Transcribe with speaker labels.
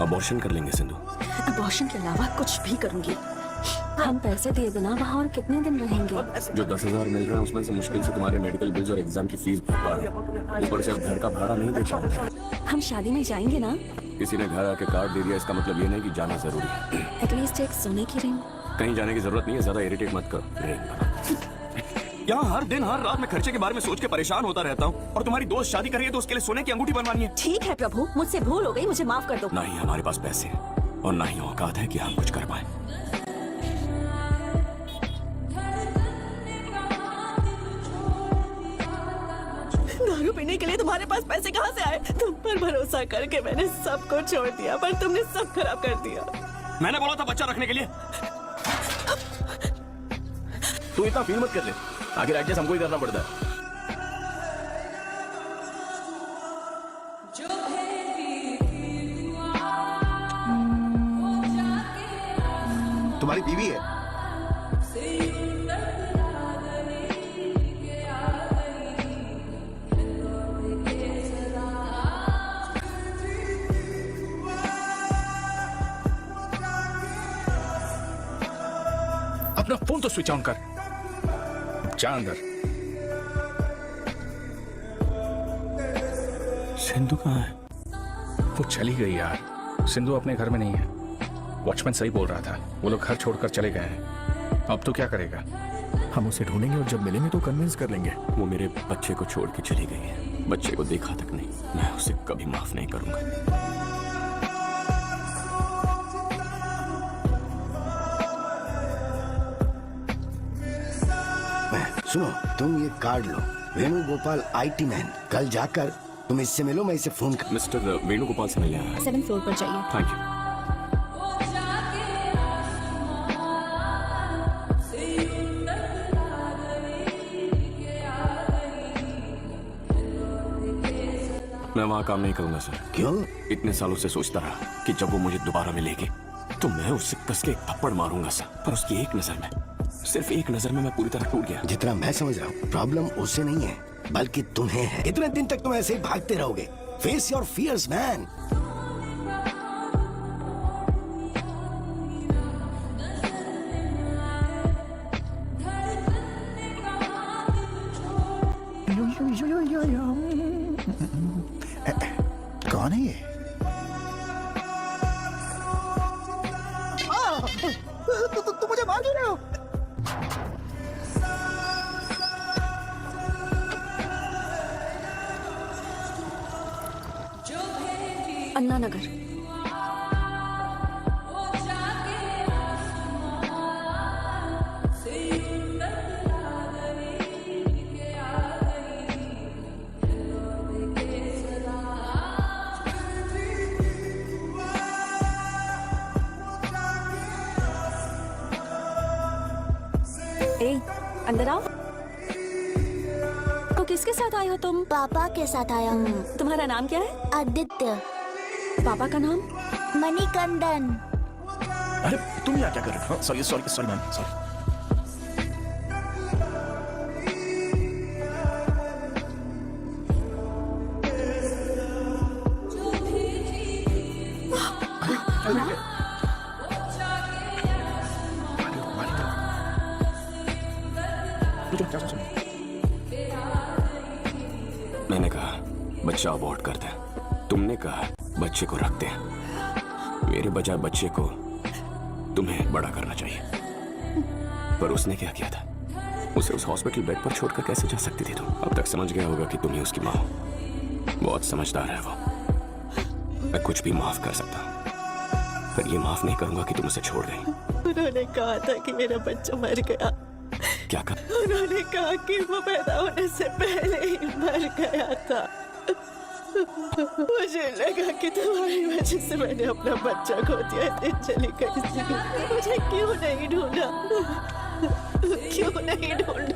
Speaker 1: Abortion कर लेंगे Sindhu.
Speaker 2: Abortion के अलावा कुछ भी करूंगी। हम पैसे दिए बिना वहाँ और कितने दिन रहेंगे?
Speaker 1: जो 10,000 मिल रहा है उसमें से मुश्किल से तुम्हारे मेडिकल बिल्स और एग्जाम की फीस भर पा रहे हैं। ऊपर से अब घर का भाड़ा नहीं दे पाऊंगा।
Speaker 2: हम शादी में जाएंगे ना?
Speaker 1: किसी ने घर आके कार्ड दे दिया, इसका मतलब ये नहीं कि जाना जरूरी है।
Speaker 2: एटलीस्ट एक सोने की रिंग।
Speaker 1: कहीं जाने की जरूरत नहीं है, ज्यादा इरिटेट मत करो। यहाँ हर दिन हर रात में खर्चे के बारे में सोच के परेशान होता रहता हूँ, और तुम्हारी दोस्त शादी कर रही है तो उसके लिए सोने की अंगूठी बनवानी है।
Speaker 2: ठीक है प्रभु, मुझसे भूल हो गई, मुझे माफ कर दो।
Speaker 1: ना ही हमारे पास पैसे और ना ही औकात है कि हम कुछ कर पाए।
Speaker 2: दारू पीने के लिए तुम्हारे पास पैसे कहाँ से आए? तुम पर भरोसा करके मैंने सब कुछ छोड़ दिया, पर तुमने सब खराब कर दिया।
Speaker 1: मैंने बोला था बच्चा रखने के लिए। तू इतना फील मत कर ले, आखिर एडजस्ट हमको ही करना पड़ता है।
Speaker 3: तुम्हारी बीवी है?
Speaker 4: अपना फोन तो स्विच ऑन कर। जा अंदर।
Speaker 1: सिंधु कहाँ है?
Speaker 4: वो चली गई यार। सिंधु अपने घर में नहीं है। वॉचमैन सही बोल रहा था, वो लोग घर छोड़कर चले गए हैं। अब तो क्या करेगा?
Speaker 3: हम उसे ढूंढेंगे और जब मिलेंगे तो कन्विंस कर लेंगे।
Speaker 1: वो मेरे बच्चे को छोड़ के चली गई है, बच्चे को देखा तक नहीं। मैं उसे कभी माफ नहीं करूंगा।
Speaker 5: सुनो, तुम ये card low, Venugopal IT man. कल जाकर तुम इससे मिलो, मैं इसे फोन कर।
Speaker 1: मिस्टर वेणुगोपाल से मिलने आया।
Speaker 2: 7th फ्लोर पर चाहिए।
Speaker 1: Thank you. मैं वहाँ काम नहीं करूंगा सर।
Speaker 5: क्यों?
Speaker 1: इतने सालों से सोचता रहा कि जब वो मुझे दोबारा मिलेगी तो मैं उससे कस के एक थप्पड़ मारूंगा सर, पर उसकी एक नजर में, सिर्फ एक नजर में मैं पूरी तरह टूट गया।
Speaker 5: जितना मैं समझ रहा हूँ, प्रॉब्लम उससे नहीं है बल्कि तुम्हें है। इतने दिन तक तुम ऐसे ही भागते रहोगे। Face your fears man.
Speaker 3: कौन है ये? तुम मुझे मार क्यों रहे हो?
Speaker 2: अन्ना नगर। ए, अंदर आओ। तो किसके साथ आए हो तुम?
Speaker 6: पापा के साथ आया हूँ।
Speaker 2: तुम्हारा नाम क्या है?
Speaker 6: आदित्य।
Speaker 2: पापा का नाम?
Speaker 6: मणिकंदन।
Speaker 3: अरे तुम यहाँ क्या कर रहे हो? Sorry sorry sorry ma'am, sorry.
Speaker 1: मैंने कहा बच्चा अबॉर्ट करते हैं, तुमने कहा बच्चे को रखते हैं। मेरे बजाय बच्चे को तुम्हें बड़ा करना चाहिए, पर उसने क्या किया था? उसे उस हॉस्पिटल बेड पर छोड़कर कैसे जा सकती थी तुम? अब तक समझ गया होगा कि तुम ही उसकी माँ हो। बहुत समझदार है वो। मैं कुछ भी माफ कर सकता हूँ, पर ये माफ नहीं करूंगा कि तुम उसे छोड़ गई।
Speaker 2: उन्होंने कहा था कि मेरा बच्चा मर गया।
Speaker 1: क्या कहा?
Speaker 2: उन्होंने कहा कि वो पैदा होने से पहले ही मर गया था। मुझे लगा कि तुम्हारी वजह से मैंने अपना बच्चा खो दिया। चली गई। मुझे क्यों नहीं ढूंढा? क्यों नहीं ढूंढा?